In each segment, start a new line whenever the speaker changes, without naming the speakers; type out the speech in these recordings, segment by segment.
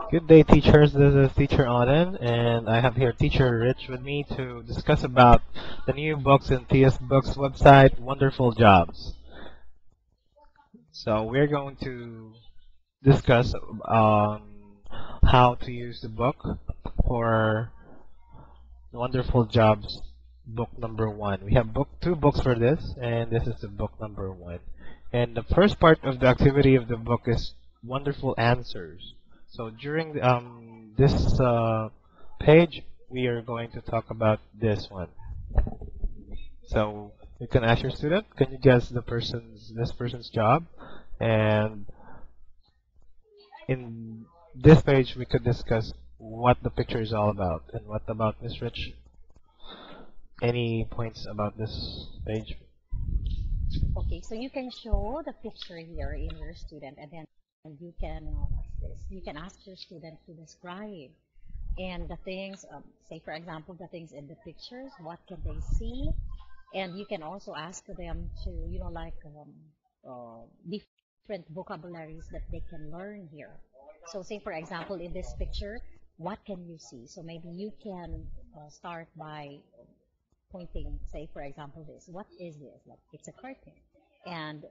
Good day, teachers. This is Teacher Auden, and I have here Teacher Rich with me to discuss about the new books in TS Books website, Wonderful Jobs. So we're going to discuss how to use the book for Wonderful Jobs book number 1. We have two books for this, and this is the book number 1. And the first part of the activity of the book is Wonderful Answers. So during this page, we are going to talk about this one. So you can ask your student, can you guess this person's job? And in this page, we could discuss what the picture is all about. And what about Miss Rich? Any points about this page?
Okay, so you can show the picture here in your student, and then you can what's this? You can ask your student to describe and the things. Say for example, the things in the pictures. What can they see? And you can also ask them to, different vocabularies that they can learn here. So say for example, in this picture, what can you see? So maybe you can start by pointing, say for example, this. What is this? Like it's a curtain. And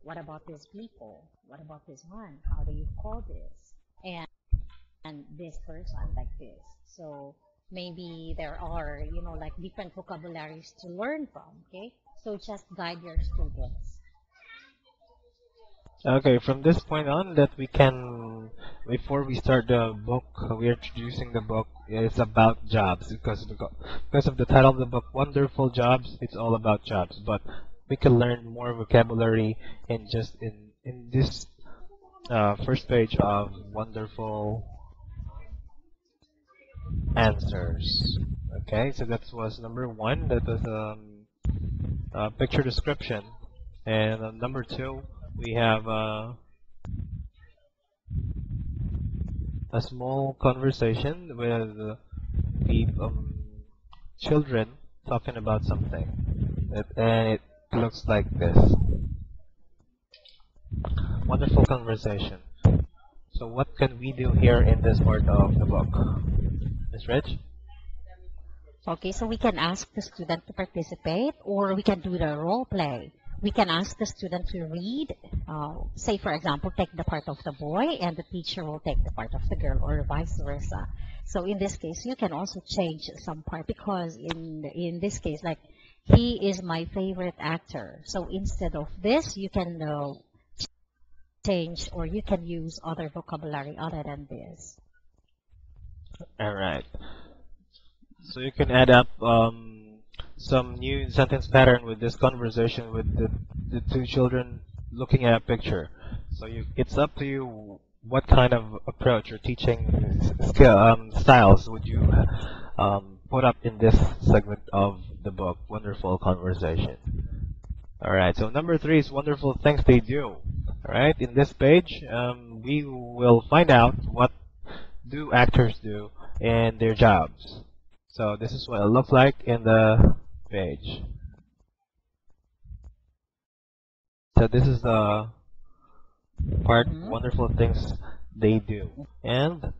what about these people? What about this one? How do you call this? And this person like this. So maybe there are, like different vocabularies to learn from, okay? So just guide your students.
Okay, from this point on, that we can, before we start the book, we're introducing the book. It's about jobs because of the title of the book, Wonderful Jobs. It's all about jobs, but we can learn more vocabulary in just in this first page of Wonderful Answers. Okay, so that was number 1. That was picture description, and number 2. We have a small conversation with the children talking about something, and it looks like this. Wonderful conversation. So what can we do here in this part of the book? Ms. Rich?
Okay, so we can ask the student to participate, or we can do the role play. We can ask the student to read, say for example, take the part of the boy and the teacher will take the part of the girl, or vice versa. So in this case, you can also change some part, because in this case, like, he is my favorite actor. So instead of this, you can change, or you can use other vocabulary other than this.
Alright. So you can add up some new sentence pattern with this conversation with the two children looking at a picture. So it's up to you what kind of approach or teaching styles would you put up in this segment of the book, Wonderful Conversation. Alright, so number 3 is wonderful things they do. Alright, in this page, we will find out what do actors do in their jobs. So this is what it looks like in the page. So this is the part, wonderful things they do. And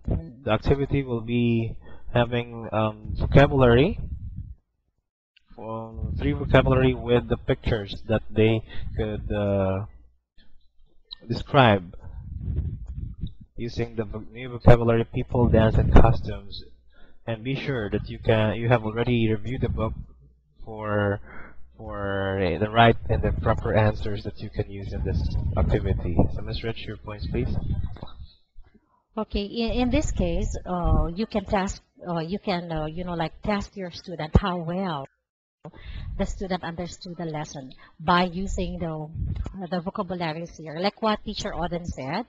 the activity will be having vocabulary, 3 vocabulary with the pictures that they could describe using the new vocabulary, people, dance, and costumes. And be sure that you have already reviewed the book for the right and the proper answers that you can use in this activity. So Ms. Rich, your points, please.
Okay, in this case, you can test, test your student how well the student understood the lesson by using the vocabularies here. Like what Teacher Auden said,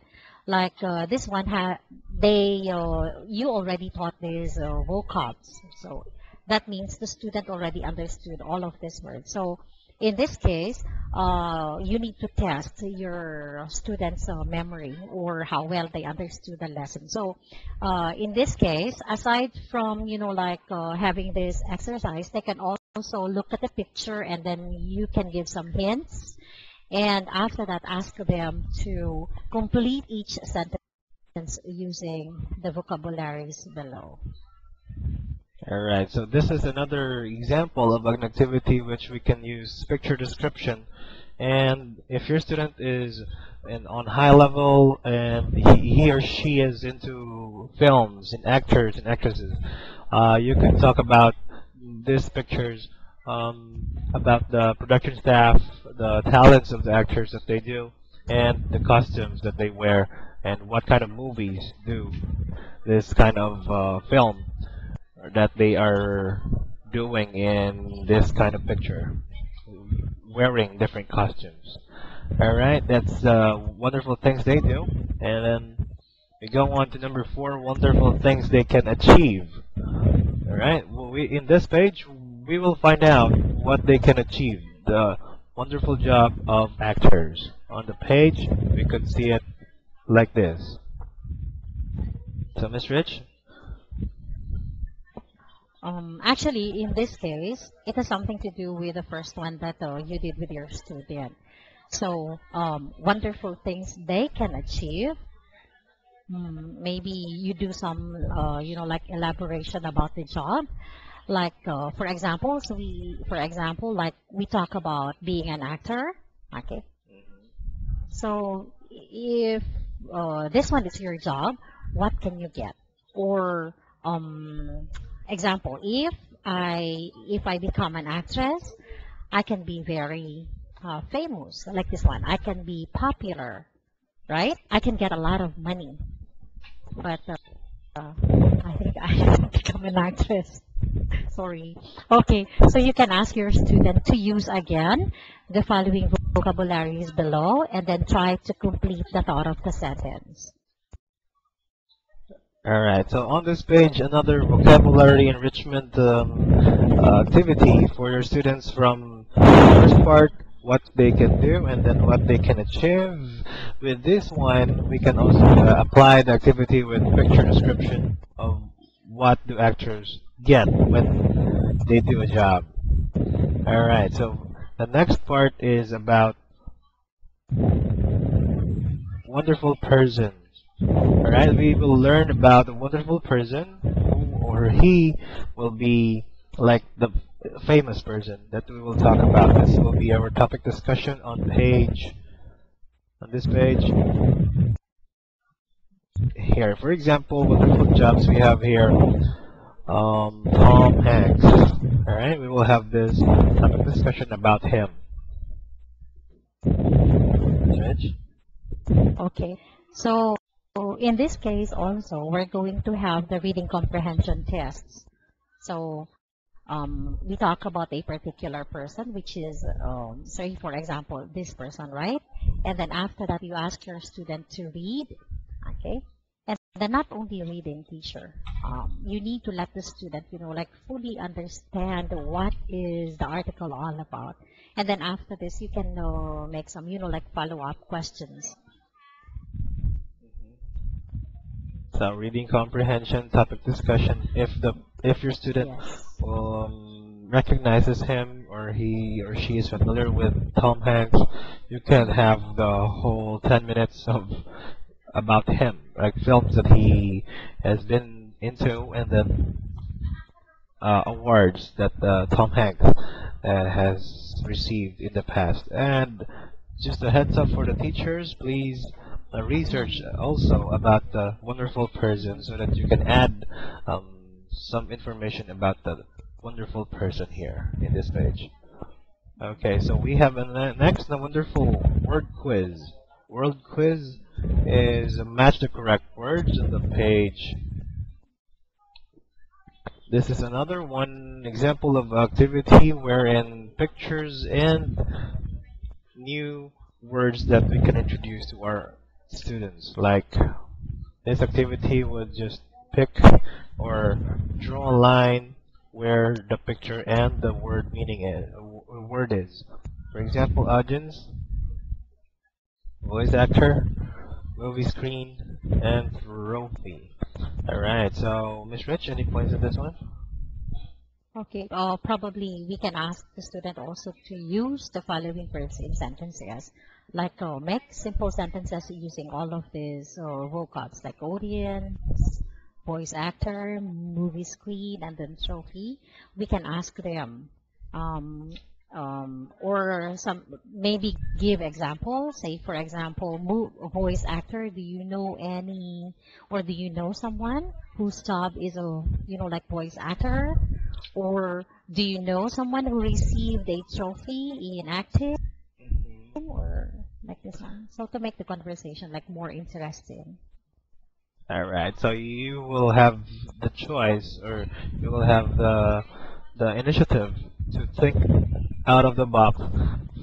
like this one, you already taught these vocabs. So that means the student already understood all of these words. So in this case, you need to test your students' memory, or how well they understood the lesson. So in this case, aside from, having this exercise, they can also look at the picture, and then you can give some hints. And after that, ask them to complete each sentence using the vocabularies below.
Alright, so this is another example of an activity which we can use picture description. And if your student is on high level and he or she is into films and actors and actresses, you can talk about these pictures, about the production staff, the talents of the actors that they do, and the costumes that they wear, and what kind of movies do this kind of film that they are doing in this kind of picture, wearing different costumes. Alright, that's wonderful things they do. And then we go on to number 4, wonderful things they can achieve. Alright, well, in this page, we will find out what they can achieve. The wonderful job of actors. On the page, we could see it like this. So, Miss Rich?
Actually, in this case, it has something to do with the first one that you did with your student. So, wonderful things they can achieve. Maybe you do some, like elaboration about the job. Like, for example, like we talk about being an actor. Okay. So, if this one is your job, what can you get? Or, example, if I become an actress, I can be very famous, like this one. I can be popular, right? I can get a lot of money, but I think I have become an actress. Sorry. Okay, so you can ask your student to use again the following vocabularies below and then try to complete the thought of the sentence.
Alright, so on this page, another vocabulary enrichment activity for your students from the first part, what they can do, and then what they can achieve. With this one, we can also apply the activity with picture description of what do actors get when they do a job. Alright, so the next part is about wonderful person. Alright, we will learn about a wonderful person, who or he will be like the famous person that we will talk about. This will be our topic discussion on this page. Here, for example, wonderful jobs we have here. Tom Hanks. Alright, we will have this topic discussion about him. Rich?
Okay, so in this case also, we're going to have the reading comprehension tests. So we talk about a particular person, which is, say, for example, this person, right? And then after that, you ask your student to read, okay? And then not only reading, teacher, you need to let the student, like fully understand what is the article all about. And then after this, you can make some, like follow-up questions.
So reading comprehension, topic discussion. If your student
Yes.
recognizes him or he or she is familiar with Tom Hanks, you can have the whole 10 minutes of about him, like films that he has been into, and then awards that Tom Hanks has received in the past. And just a heads up for the teachers, please research also about the wonderful person so that you can add some information about the wonderful person here in this page. Okay, so we have next a wonderful word quiz. Word quiz is match the correct words on the page. This is another one example of activity wherein pictures and new words that we can introduce to our students. Like this activity would just pick or draw a line where the picture and the word meaning word is. For example, audience, voice actor, movie screen, and trophy. Alright, so Miss Rich, any points on this one?
Okay, probably we can ask the student also to use the following verbs in sentences. make simple sentences using all of these vocabs like audience, voice actor, movie screen, and then trophy. We can ask them, um, or some maybe give examples. Say, for example, voice actor. Do you know any, or do you know someone whose job is a like voice actor? Or do you know someone who received a trophy in acting?
Mhm.
Or like this one. So to make the conversation like more interesting.
All right. So you will have the choice, or you will have the initiative to think out of the box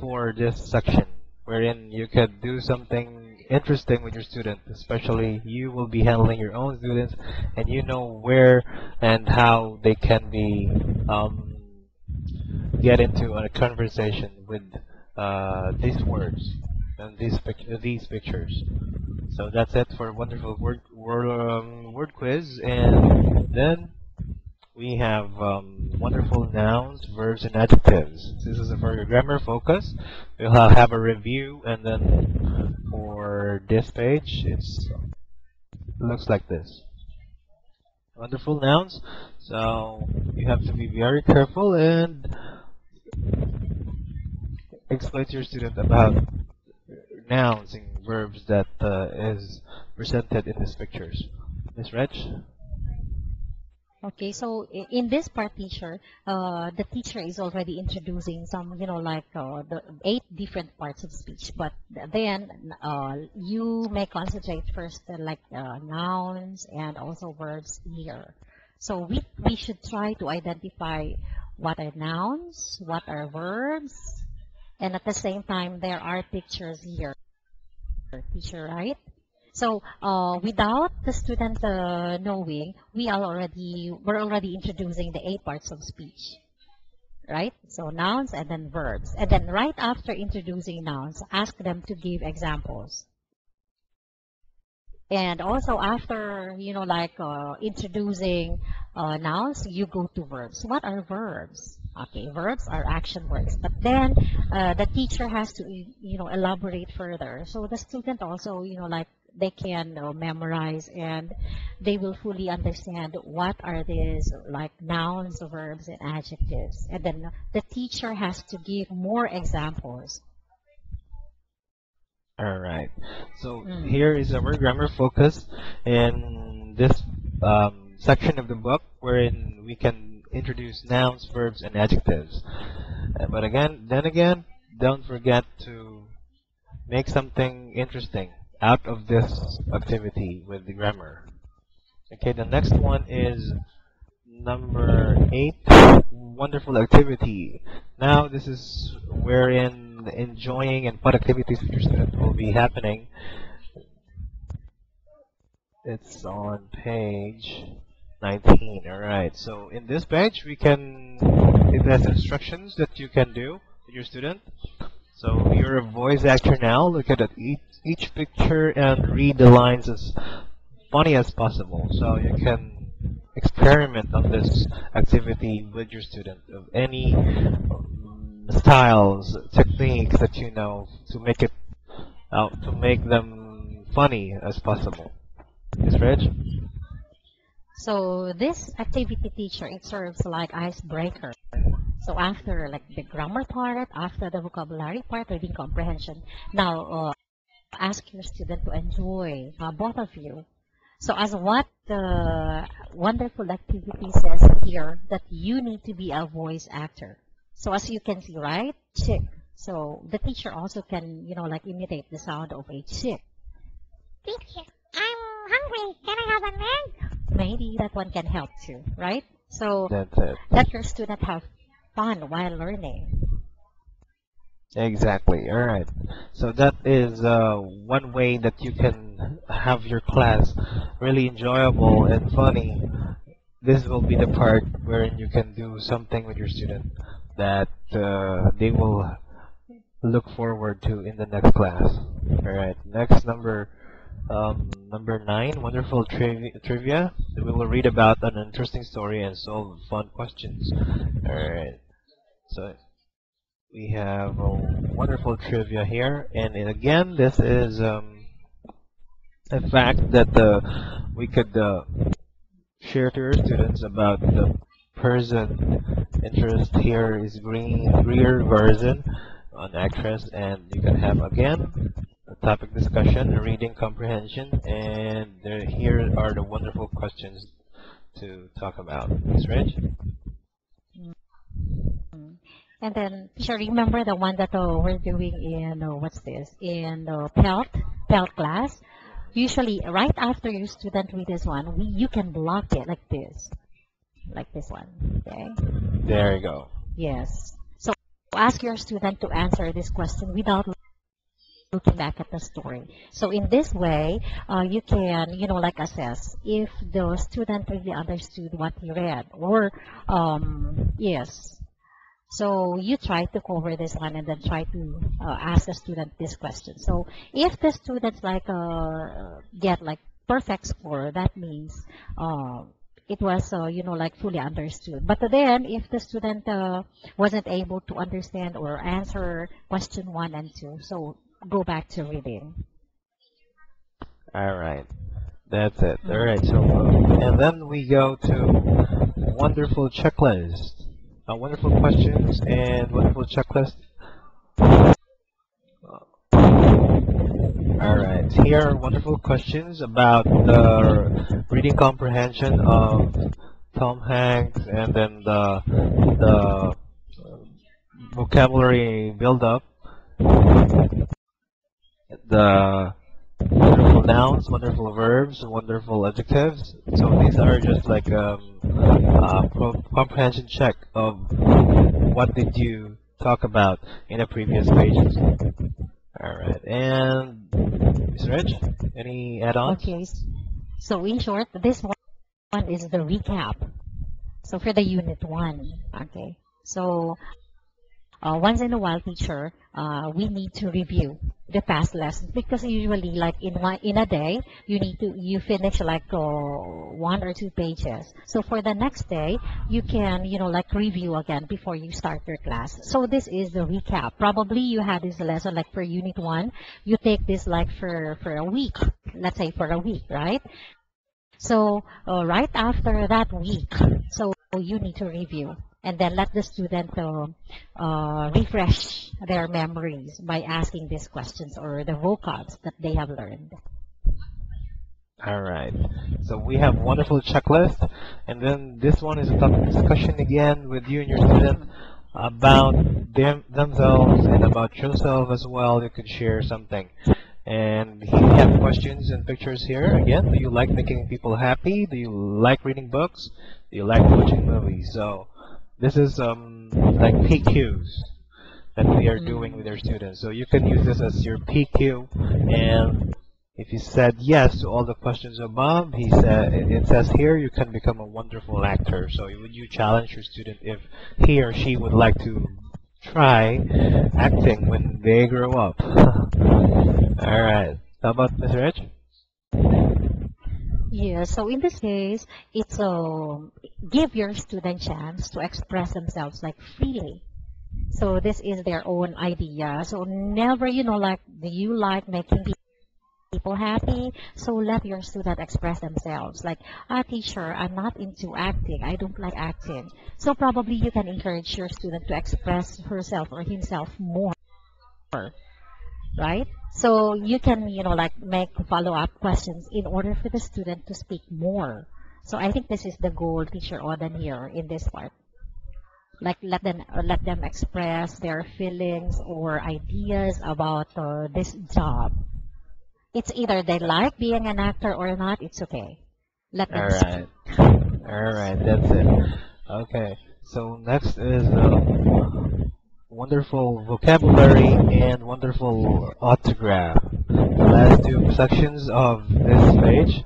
for this section, wherein you could do something interesting with your student. Especially, you will be handling your own students, and you know where and how they can be get into a conversation with these words and these pictures. So that's it for wonderful word quiz, and then we have wonderful nouns, verbs, and adjectives. This is for your grammar focus. We'll have a review, and then for this page, it looks like this. Wonderful nouns. So you have to be very careful and explain to your student about nouns and verbs that is presented in these pictures. Miss Reg?
Okay, so in this part, teacher, the teacher is already introducing some, the 8 different parts of speech. But then you may concentrate first, nouns and also verbs here. So we should try to identify what are nouns, what are verbs, and at the same time, there are pictures here, teacher, right? So without the student knowing, we're already introducing the 8 parts of speech, right? So nouns and then verbs. And then right after introducing nouns, ask them to give examples. And also after, introducing nouns, you go to verbs. What are verbs? Okay, verbs are action words. But then the teacher has to, elaborate further. So the student also, they can memorize and they will fully understand what are these like nouns, verbs, and adjectives. And then the teacher has to give more examples.
Alright. So
Mm.
here is our grammar focus in this section of the book wherein we can introduce nouns, verbs, and adjectives. But again, don't forget to make something interesting out of this activity with the grammar. Okay, the next one is number 8, wonderful activity. Now this is wherein enjoying and fun activities with your student will be happening. It's on page 19. Alright, so in this page it has instructions that you can do with your student. So you're a voice actor now. Look at each picture and read the lines as funny as possible. So you can experiment on this activity with your student of any styles, techniques that you know to make it out to make them funny as possible. Miss Reg?
So this activity, teacher, it serves like icebreaker. So after like the grammar part, after the vocabulary part, reading comprehension, now ask your student to enjoy, both of you. So as what the wonderful activity says here, that you need to be a voice actor. So as you can see, right, chick. So the teacher also can, imitate the sound of a chick.
Teacher, I'm hungry. Can I have an egg?
Maybe that one can help too, right? So
That's it.
let your student have fun while learning.
Exactly. All right. So that is one way that you can have your class really enjoyable and funny. This will be the part wherein you can do something with your student that they will look forward to in the next class. All right. Next number 9, wonderful trivia. We will read about an interesting story and solve fun questions. All right. So we have a wonderful trivia here, and again, this is a fact that we could share to your students about the person interest here is Greer version on actress, and you can have again a topic discussion, reading comprehension, and here are the wonderful questions to talk about. Miss Reg?
Mm. And then, teacher, remember the one that we're doing in, what's this, in PELT class? Usually, right after your student read this one, you can block it like this one, okay?
There you go.
Yes. So, ask your student to answer this question without looking back at the story. So in this way, you can, like assess if the student really understood what he read, or yes. So you try to cover this one and then try to ask the student this question. So if the students get like perfect score, that means it was like fully understood. But then if the student wasn't able to understand or answer question 1 and 2, so go back to reading.
All right. That's it. All right. So, and then we go to wonderful checklist. Wonderful questions and wonderful checklist. All right. Here are wonderful questions about the reading comprehension of Tom Hanks, and then the vocabulary build-up, the wonderful nouns, wonderful verbs, wonderful adjectives. So these are just like comprehension check of what did you talk about in the previous pages. All right, and Ms. Reg, any add-ons?
Okay. So in short, this one is the recap. So for the unit 1, okay. So once in a while, teacher, we need to review the past lessons, because usually, like in a day, you finish like 1 or 2 pages. So for the next day, you can like review again before you start your class. So this is the recap. Probably you had this lesson like for unit 1, you take this like for a week. Let's say for a week, right? So right after that week, so you need to review and then let the student refresh their memories by asking these questions or the vocabs that they have learned.
All right. So we have wonderful checklist, and then this one is a topic discussion again with you and your student about themselves and about yourself as well. You could share something. And we have questions and pictures here. Again, do you like making people happy? Do you like reading books? Do you like watching movies? So this is like PQs that we are doing with our students. So you can use this as your PQ, and if you said yes to all the questions above, it says here you can become a wonderful actor. So would you challenge your student if he or she would like to try acting when they grow up? All right. How about Ms. Rich?
Yeah, so in this case, it's give your student chance to express themselves like freely. So this is their own idea. So never, like, do you like making people happy? So let your student express themselves. Like, teacher, I'm not into acting. I don't like acting. So probably you can encourage your student to express herself or himself more, right? So you can, like make follow-up questions in order for the student to speak more. So I think this is the goal, Teacher Oden, here in this part. Like let them express their feelings or ideas about this job. It's either they like being an actor or not. It's okay. Let them speak.
All right, that's it. Okay, so next is wonderful vocabulary and wonderful autograph. The last 2 sections of this page,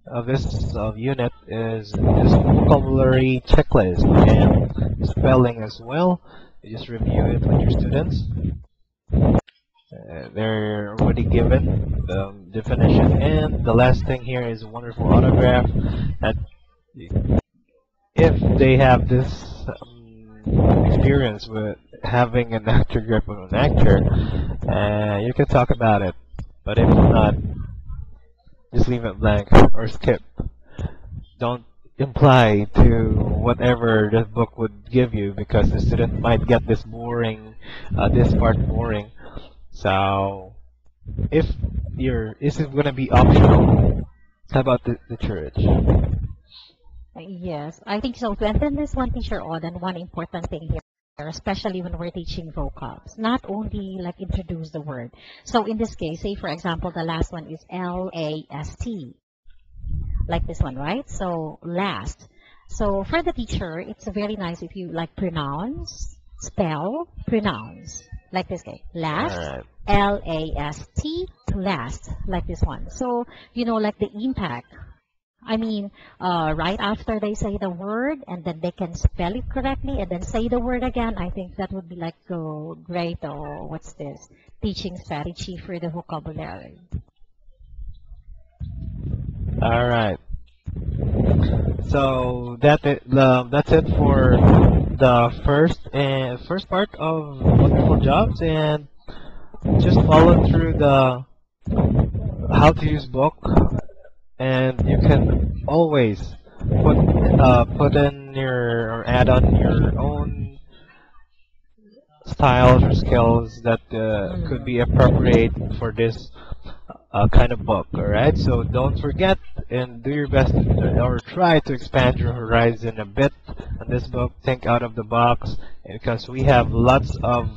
of this unit, is this vocabulary checklist and spelling as well. You just review it with your students. They're already given the definition, and the last thing here is a wonderful autograph that if they have this experience with having an actor grip on an actor, you can talk about it. But if not, just leave it blank or skip. Don't imply to whatever the book would give you because the student might get this boring, this part boring. So if is it gonna be optional? How about the church?
Yes, I think so too. And then there's one thing, Sir Auden, one important thing here, especially when we're teaching vocabs. Not only like introduce the word. So in this case, say for example, the last one is LAST, like this one, right? So last. So for the teacher, it's very nice if you like pronounce, spell, pronounce, like this guy. Last,
Alright.
LAST, last, like this one. So, like the impact. I mean, right after they say the word and then they can spell it correctly and then say the word again, I think that would be like great, what's this, teaching strategy for the vocabulary.
Alright. So that's it for the first part of Wonderful Jobs, and just follow through the how to use book, and you can always put in your or add on your own styles or skills that could be appropriate for this kind of book. All right, so don't forget and do your best or try to expand your horizon a bit on this book. Think out of the box because we have lots of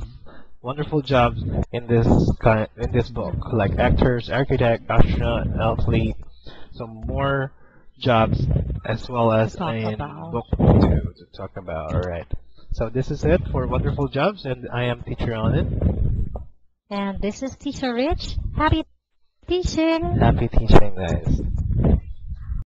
wonderful jobs in this book, like actors, architect, astronaut, athlete. So more jobs as well
To
as
talk
in
about.
book two to talk about. All right. So this is it for wonderful jobs, and I am Teacher Alan.
And this is Teacher Rich. Happy teaching.
Happy teaching, guys.